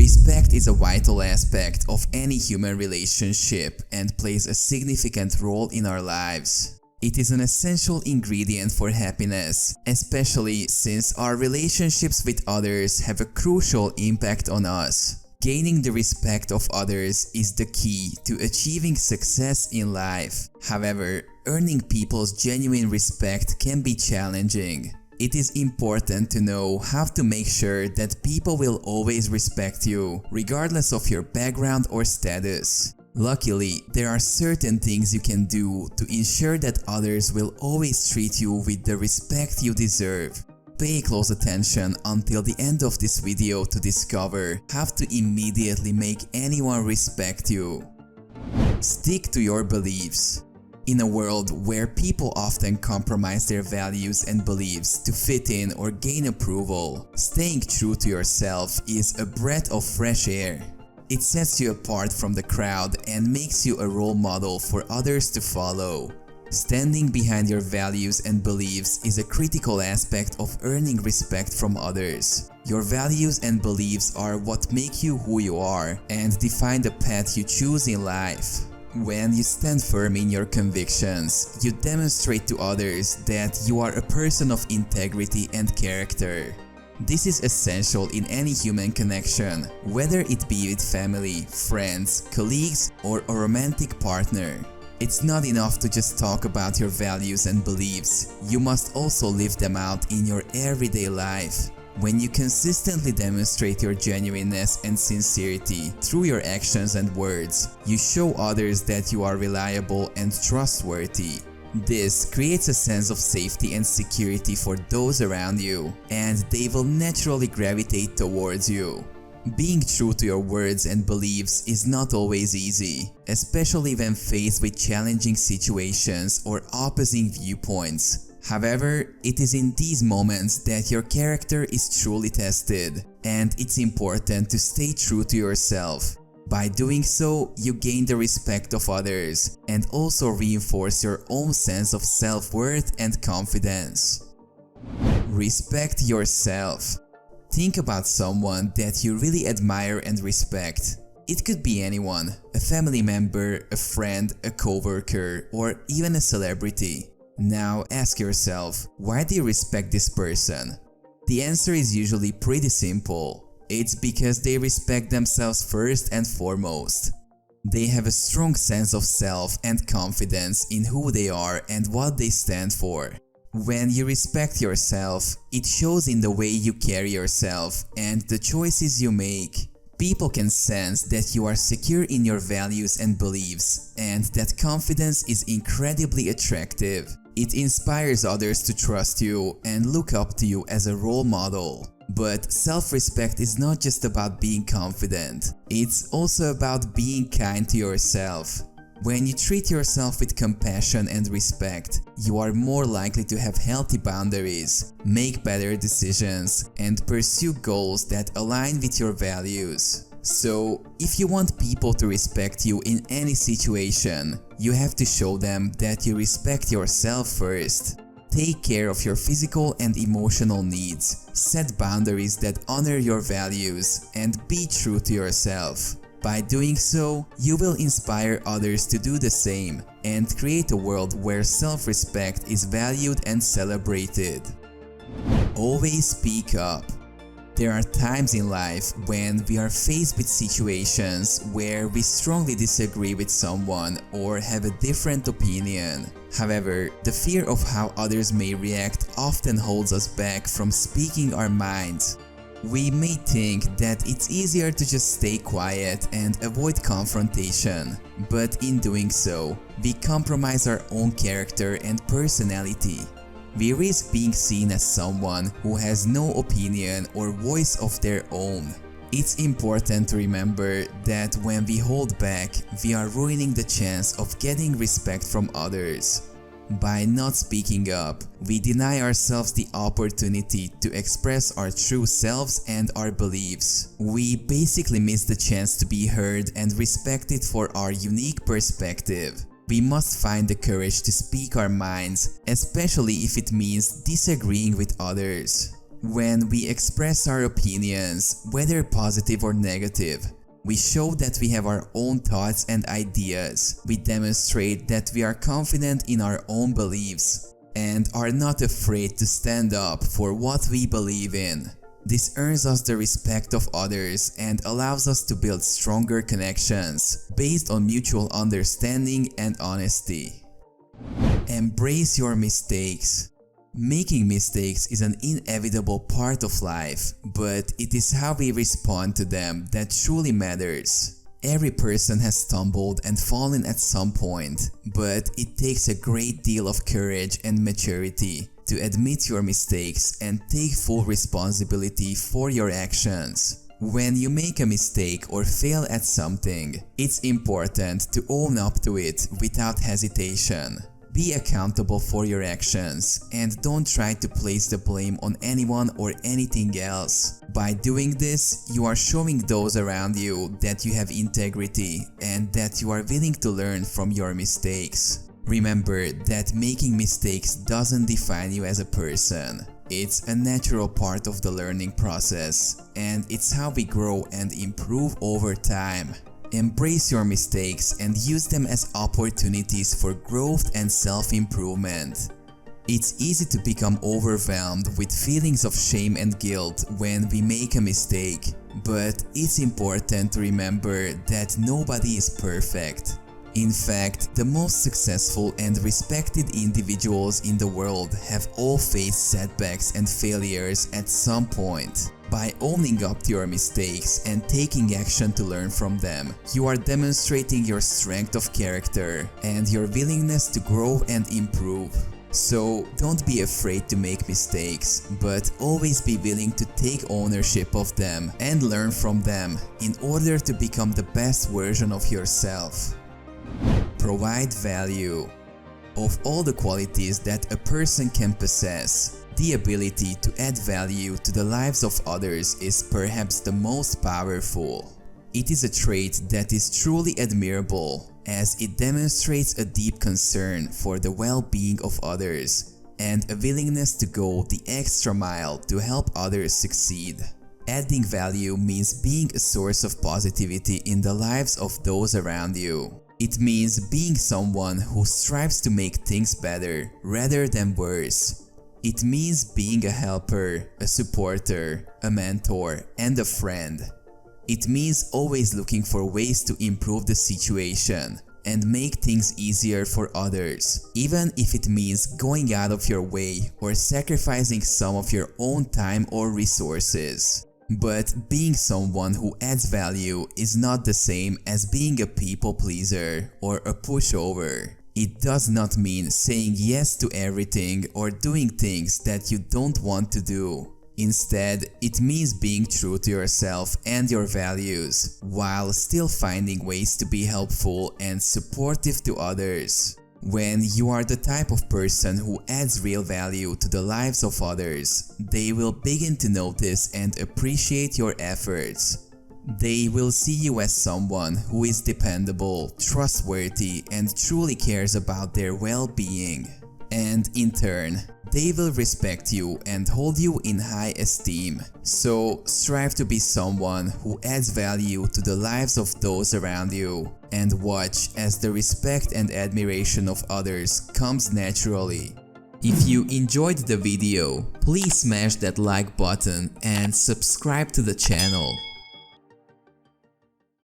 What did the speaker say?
Respect is a vital aspect of any human relationship and plays a significant role in our lives. It is an essential ingredient for happiness, especially since our relationships with others have a crucial impact on us. Gaining the respect of others is the key to achieving success in life. However, earning people's genuine respect can be challenging. It is important to know how to make sure that people will always respect you, regardless of your background or status. Luckily, there are certain things you can do to ensure that others will always treat you with the respect you deserve. Pay close attention until the end of this video to discover how to immediately make anyone respect you. Stick to your beliefs. In a world where people often compromise their values and beliefs to fit in or gain approval, staying true to yourself is a breath of fresh air. It sets you apart from the crowd and makes you a role model for others to follow. Standing behind your values and beliefs is a critical aspect of earning respect from others. Your values and beliefs are what make you who you are and define the path you choose in life. When you stand firm in your convictions, you demonstrate to others that you are a person of integrity and character. This is essential in any human connection, whether it be with family, friends, colleagues, or a romantic partner. It's not enough to just talk about your values and beliefs, you must also live them out in your everyday life. When you consistently demonstrate your genuineness and sincerity through your actions and words, you show others that you are reliable and trustworthy. This creates a sense of safety and security for those around you, and they will naturally gravitate towards you. Being true to your words and beliefs is not always easy, especially when faced with challenging situations or opposing viewpoints. However, it is in these moments that your character is truly tested, and it's important to stay true to yourself. By doing so, you gain the respect of others and also reinforce your own sense of self-worth and confidence. Respect yourself. Think about someone that you really admire and respect. It could be anyone, a family member, a friend, a coworker, or even a celebrity. Now ask yourself, why do you respect this person? The answer is usually pretty simple. It's because they respect themselves first and foremost. They have a strong sense of self and confidence in who they are and what they stand for. When you respect yourself, it shows in the way you carry yourself and the choices you make. People can sense that you are secure in your values and beliefs, and that confidence is incredibly attractive. It inspires others to trust you and look up to you as a role model. But self-respect is not just about being confident, it's also about being kind to yourself. When you treat yourself with compassion and respect, you are more likely to have healthy boundaries, make better decisions, and pursue goals that align with your values. So, if you want people to respect you in any situation, you have to show them that you respect yourself first. Take care of your physical and emotional needs, set boundaries that honor your values, and be true to yourself. By doing so, you will inspire others to do the same and create a world where self-respect is valued and celebrated. Always speak up. There are times in life when we are faced with situations where we strongly disagree with someone or have a different opinion. However, the fear of how others may react often holds us back from speaking our minds. We may think that it's easier to just stay quiet and avoid confrontation, but in doing so, we compromise our own character and personality. We risk being seen as someone who has no opinion or voice of their own. It's important to remember that when we hold back, we are ruining the chance of getting respect from others. By not speaking up, we deny ourselves the opportunity to express our true selves and our beliefs. We basically miss the chance to be heard and respected for our unique perspective. We must find the courage to speak our minds, especially if it means disagreeing with others. When we express our opinions, whether positive or negative, we show that we have our own thoughts and ideas. We demonstrate that we are confident in our own beliefs and are not afraid to stand up for what we believe in. This earns us the respect of others and allows us to build stronger connections based on mutual understanding and honesty. Embrace your mistakes. Making mistakes is an inevitable part of life, but it is how we respond to them that truly matters. Every person has stumbled and fallen at some point, but it takes a great deal of courage and maturity to admit your mistakes and take full responsibility for your actions. When you make a mistake or fail at something, it's important to own up to it without hesitation. Be accountable for your actions and don't try to place the blame on anyone or anything else. By doing this, you are showing those around you that you have integrity and that you are willing to learn from your mistakes. Remember that making mistakes doesn't define you as a person. It's a natural part of the learning process, and it's how we grow and improve over time. Embrace your mistakes and use them as opportunities for growth and self-improvement. It's easy to become overwhelmed with feelings of shame and guilt when we make a mistake, but it's important to remember that nobody is perfect. In fact, the most successful and respected individuals in the world have all faced setbacks and failures at some point. By owning up to your mistakes and taking action to learn from them, you are demonstrating your strength of character and your willingness to grow and improve. So don't be afraid to make mistakes, but always be willing to take ownership of them and learn from them in order to become the best version of yourself. Provide value. Of all the qualities that a person can possess, the ability to add value to the lives of others is perhaps the most powerful. It is a trait that is truly admirable, as it demonstrates a deep concern for the well-being of others and a willingness to go the extra mile to help others succeed. Adding value means being a source of positivity in the lives of those around you. It means being someone who strives to make things better rather than worse. It means being a helper, a supporter, a mentor, and a friend. It means always looking for ways to improve the situation and make things easier for others, even if it means going out of your way or sacrificing some of your own time or resources. But being someone who adds value is not the same as being a people pleaser or a pushover. It does not mean saying yes to everything or doing things that you don't want to do. Instead, it means being true to yourself and your values, while still finding ways to be helpful and supportive to others. When you are the type of person who adds real value to the lives of others, they will begin to notice and appreciate your efforts. They will see you as someone who is dependable, trustworthy, and truly cares about their well-being. And in turn, they will respect you and hold you in high esteem. So strive to be someone who adds value to the lives of those around you, and watch as the respect and admiration of others comes naturally. If you enjoyed the video, please smash that like button and subscribe to the channel.